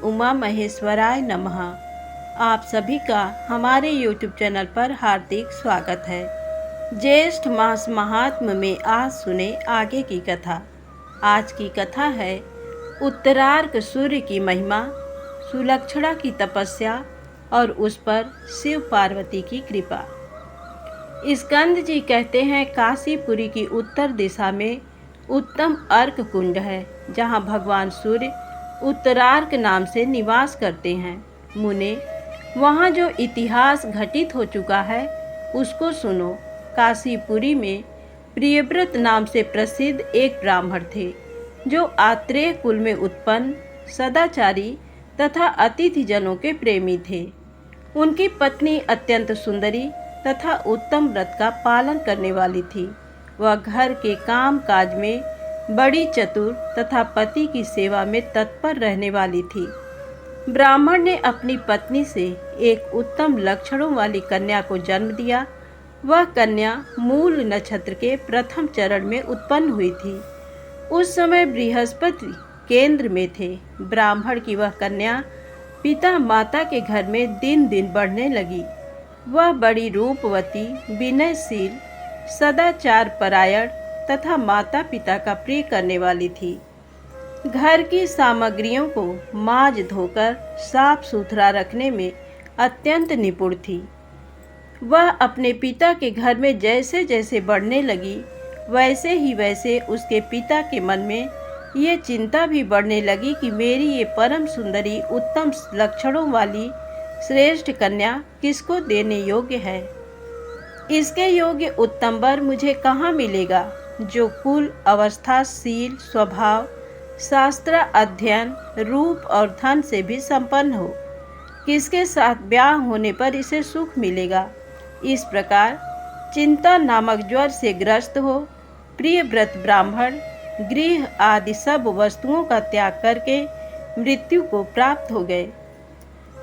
उमा महेश्वराय नमः। आप सभी का हमारे YouTube चैनल पर हार्दिक स्वागत है। ज्येष्ठ मास महात्म्य में आज सुने आगे की कथा। आज की कथा है उत्तरार्क सूर्य की महिमा, सुलक्षणा की तपस्या और उस पर शिव पार्वती की कृपा। स्कंद जी कहते हैं, काशीपुरी की उत्तर दिशा में उत्तम अर्क कुंड है, जहाँ भगवान सूर्य उत्तरार्क नाम से निवास करते हैं। मुने, वहाँ जो इतिहास घटित हो चुका है उसको सुनो। काशीपुरी में प्रियव्रत नाम से प्रसिद्ध एक ब्राह्मण थे, जो आत्रेय कुल में उत्पन्न, सदाचारी तथा अतिथि जनों के प्रेमी थे। उनकी पत्नी अत्यंत सुंदरी तथा उत्तम व्रत का पालन करने वाली थी। वह घर के काम काज में बड़ी चतुर तथा पति की सेवा में तत्पर रहने वाली थी। ब्राह्मण ने अपनी पत्नी से एक उत्तम लक्षणों वाली कन्या को जन्म दिया। वह कन्या मूल नक्षत्र के प्रथम चरण में उत्पन्न हुई थी। उस समय बृहस्पति केंद्र में थे। ब्राह्मण की वह कन्या पिता माता के घर में दिन दिन बढ़ने लगी। वह बड़ी रूपवती, विनयशील, सदाचार परायण तथा माता पिता का प्रिय करने वाली थी। घर की सामग्रियों को माज धोकर साफ सुथरा रखने में अत्यंत निपुण थी। वह अपने पिता के घर में जैसे जैसे बढ़ने लगी, वैसे ही वैसे उसके पिता के मन में ये चिंता भी बढ़ने लगी कि मेरी ये परम सुंदरी, उत्तम लक्षणों वाली श्रेष्ठ कन्या किसको देने योग्य है। इसके योग्य उत्तम वर मुझे कहाँ मिलेगा, जो कुल, अवस्था, शील, स्वभाव, शास्त्र अध्ययन, रूप और धन से भी संपन्न हो। किसके साथ ब्याह होने पर इसे सुख मिलेगा। इस प्रकार चिंता नामक ज्वर से ग्रस्त हो प्रियव्रत ब्राह्मण गृह आदि सब वस्तुओं का त्याग करके मृत्यु को प्राप्त हो गए।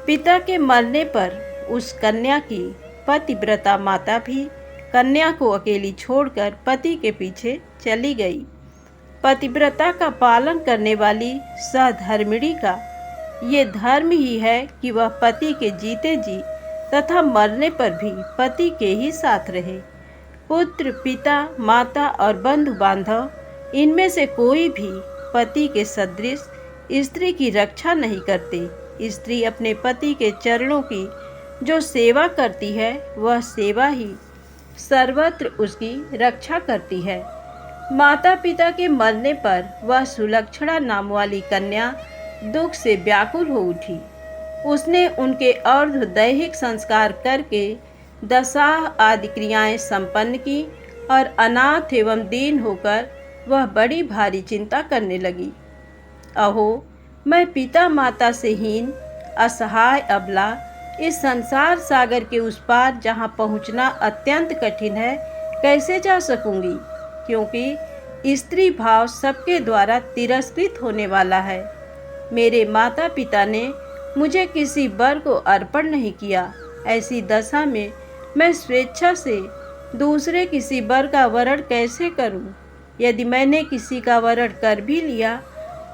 पिता के मरने पर उस कन्या की पतिव्रता माता भी कन्या को अकेली छोड़कर पति के पीछे चली गई। पतिव्रता का पालन करने वाली सहधर्मिणी का ये धर्म ही है कि वह पति के जीते जी तथा मरने पर भी पति के ही साथ रहे। पुत्र, पिता, माता और बंधु बांधव, इनमें से कोई भी पति के सदृश स्त्री की रक्षा नहीं करते। स्त्री अपने पति के चरणों की जो सेवा करती है, वह सेवा ही सर्वत्र उसकी रक्षा करती है। माता पिता के मरने पर वह सुलक्षणा नाम वाली कन्या दुख से व्याकुल हो उठी। उसने उनके अर्ध दैहिक संस्कार करके दशाह आदि क्रियाएं संपन्न की और अनाथ एवं दीन होकर वह बड़ी भारी चिंता करने लगी। अहो, मैं पिता माता से हीन, असहाय अबला, इस संसार सागर के उस पार जहाँ पहुँचना अत्यंत कठिन है, कैसे जा सकूँगी, क्योंकि स्त्री भाव सबके द्वारा तिरस्कृत होने वाला है। मेरे माता पिता ने मुझे किसी वर को अर्पण नहीं किया। ऐसी दशा में मैं स्वेच्छा से दूसरे किसी वर का वरण कैसे करूं? यदि मैंने किसी का वरण कर भी लिया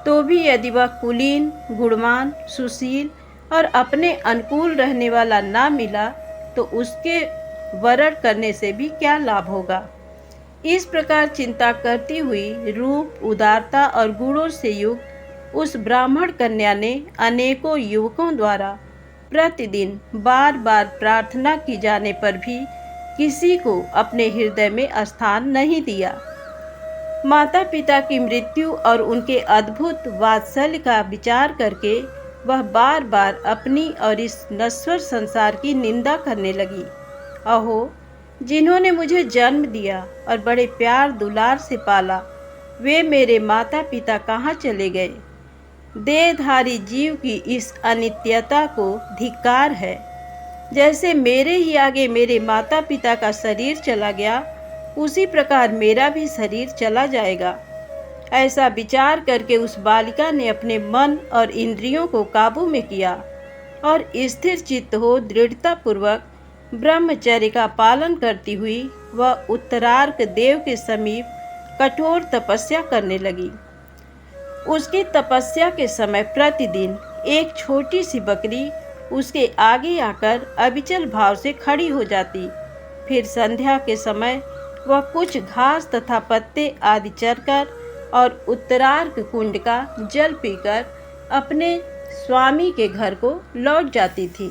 तो भी यदि वह कुलीन, गुणवान, सुशील और अपने अनुकूल रहने वाला ना मिला तो उसके वरण करने से भी क्या लाभ होगा। इस प्रकार चिंता करती हुई रूप, उदारता और गुणों से युक्त उस ब्राह्मण कन्या ने अनेकों युवकों द्वारा प्रतिदिन बार बार प्रार्थना की जाने पर भी किसी को अपने हृदय में स्थान नहीं दिया। माता पिता की मृत्यु और उनके अद्भुत वात्सल्य का विचार करके वह बार बार अपनी और इस नश्वर संसार की निंदा करने लगी। अहो, जिन्होंने मुझे जन्म दिया और बड़े प्यार दुलार से पाला, वे मेरे माता पिता कहाँ चले गए। देहधारी जीव की इस अनित्यता को धिक्कार है। जैसे मेरे ही आगे मेरे माता पिता का शरीर चला गया, उसी प्रकार मेरा भी शरीर चला जाएगा। ऐसा विचार करके उस बालिका ने अपने मन और इंद्रियों को काबू में किया और स्थिर चित्त हो दृढ़ता पूर्वक ब्रह्मचर्य का पालन करती हुई वह उत्तरार्क देव के समीप कठोर तपस्या करने लगी। उसकी तपस्या के समय प्रतिदिन एक छोटी सी बकरी उसके आगे आकर अविचल भाव से खड़ी हो जाती। फिर संध्या के समय वह कुछ घास तथा पत्ते आदि चरकर और उत्तरार्क कुंड का जल पीकर अपने स्वामी के घर को लौट जाती थी।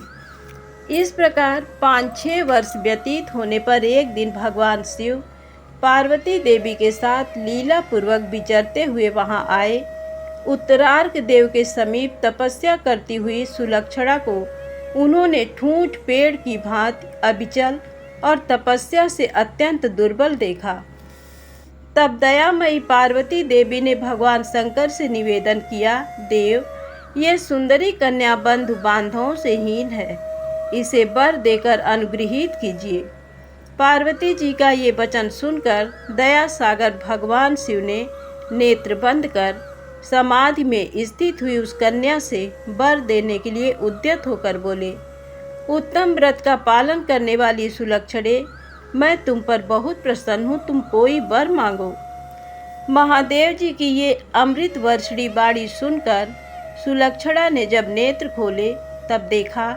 इस प्रकार 5-6 वर्ष व्यतीत होने पर एक दिन भगवान शिव पार्वती देवी के साथ लीला पूर्वक विचरते हुए वहां आए। उत्तरार्क देव के समीप तपस्या करती हुई सुलक्षणा को उन्होंने ठूंठ पेड़ की भांति अविचल और तपस्या से अत्यंत दुर्बल देखा। तब दयामयी पार्वती देवी ने भगवान शंकर से निवेदन किया, देव, ये सुंदरी कन्या बंधु बांधवों से हीन है, इसे वर देकर अनुग्रहित कीजिए। पार्वती जी का ये वचन सुनकर दया सागर भगवान शिव ने नेत्र बंद कर समाधि में स्थित हुई उस कन्या से वर देने के लिए उद्यत होकर बोले, उत्तम व्रत का पालन करने वाली सुलक्षणे, मैं तुम पर बहुत प्रसन्न हूँ, तुम कोई वर मांगो। महादेव जी की ये अमृत वर्षणी बाणी सुनकर सुलक्षणा ने जब नेत्र खोले तब देखा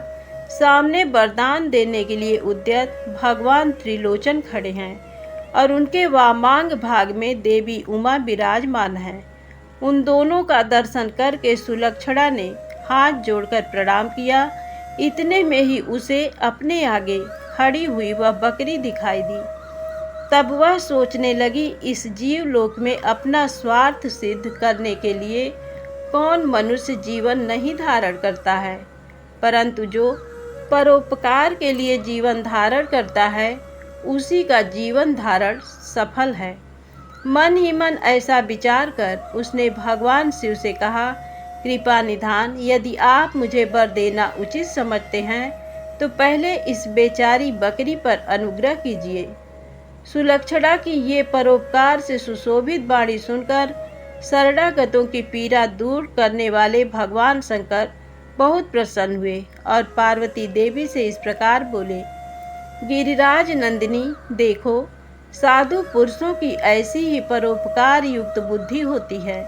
सामने वरदान देने के लिए उद्यत भगवान त्रिलोचन खड़े हैं और उनके वामांग भाग में देवी उमा विराजमान है। उन दोनों का दर्शन करके सुलक्षणा ने हाथ जोड़कर प्रणाम किया। इतने में ही उसे अपने आगे खड़ी हुई वह बकरी दिखाई दी। तब वह सोचने लगी, इस जीव लोक में अपना स्वार्थ सिद्ध करने के लिए कौन मनुष्य जीवन नहीं धारण करता है, परंतु जो परोपकार के लिए जीवन धारण करता है उसी का जीवन धारण सफल है। मन ही मन ऐसा विचार कर उसने भगवान शिव से कहा, कृपा निधान, यदि आप मुझे वर देना उचित समझते हैं तो पहले इस बेचारी बकरी पर अनुग्रह कीजिए। सुलक्षणा की ये परोपकार से सुशोभित वाणी सुनकर शरणागतों की पीड़ा दूर करने वाले भगवान शंकर बहुत प्रसन्न हुए और पार्वती देवी से इस प्रकार बोले, गिरिराज नंदिनी, देखो, साधु पुरुषों की ऐसी ही परोपकार युक्त बुद्धि होती है।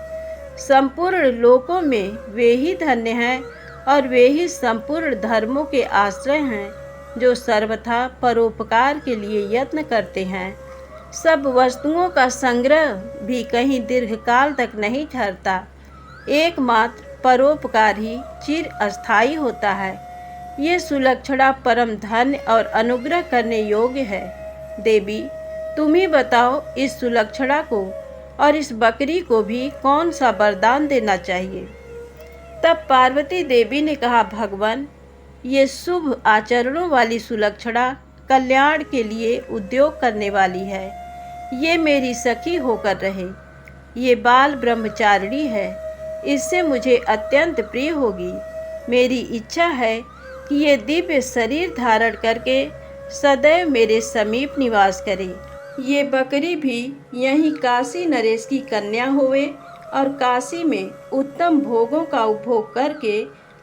संपूर्ण लोकों में वे ही धन्य हैं और वे ही संपूर्ण धर्मों के आश्रय हैं जो सर्वथा परोपकार के लिए यत्न करते हैं। सब वस्तुओं का संग्रह भी कहीं दीर्घकाल तक नहीं ठहरता, एकमात्र परोपकार ही चिर अस्थायी होता है। ये सुलक्षणा परम धन्य और अनुग्रह करने योग्य है। देवी, तुम ही बताओ, इस सुलक्षणा को और इस बकरी को भी कौन सा वरदान देना चाहिए। तब पार्वती देवी ने कहा, भगवान, ये शुभ आचरणों वाली सुलक्षणा कल्याण के लिए उद्योग करने वाली है। ये मेरी सखी होकर रहे। ये बाल ब्रह्मचारिणी है, इससे मुझे अत्यंत प्रिय होगी। मेरी इच्छा है कि ये दिव्य शरीर धारण करके सदैव मेरे समीप निवास करे। ये बकरी भी यहीं काशी नरेश की कन्या होवे और काशी में उत्तम भोगों का उपभोग करके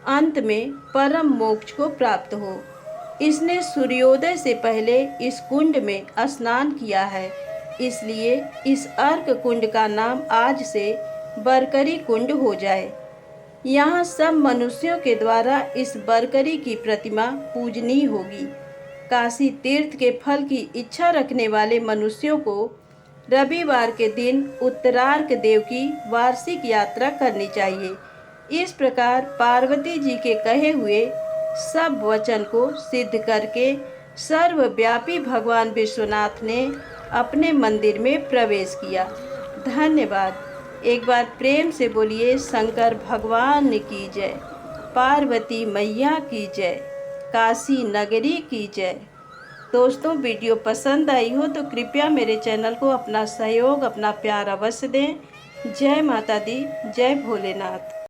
अंत में परम मोक्ष को प्राप्त हो। इसने सूर्योदय से पहले इस कुंड में स्नान किया है, इसलिए इस अर्क कुंड का नाम आज से बरकरी कुंड हो जाए। यहाँ सब मनुष्यों के द्वारा इस बरकरी की प्रतिमा पूजनीय होगी। काशी तीर्थ के फल की इच्छा रखने वाले मनुष्यों को रविवार के दिन उत्तरार्क देव की वार्षिक यात्रा करनी चाहिए। इस प्रकार पार्वती जी के कहे हुए सब वचन को सिद्ध करके सर्वव्यापी भगवान विश्वनाथ ने अपने मंदिर में प्रवेश किया। धन्यवाद। एक बार प्रेम से बोलिए, शंकर भगवान की जय, पार्वती मैया की जय, काशी नगरी की जय। दोस्तों, वीडियो पसंद आई हो तो कृपया मेरे चैनल को अपना सहयोग, अपना प्यार अवश्य दें। जय माता दी, जय भोलेनाथ।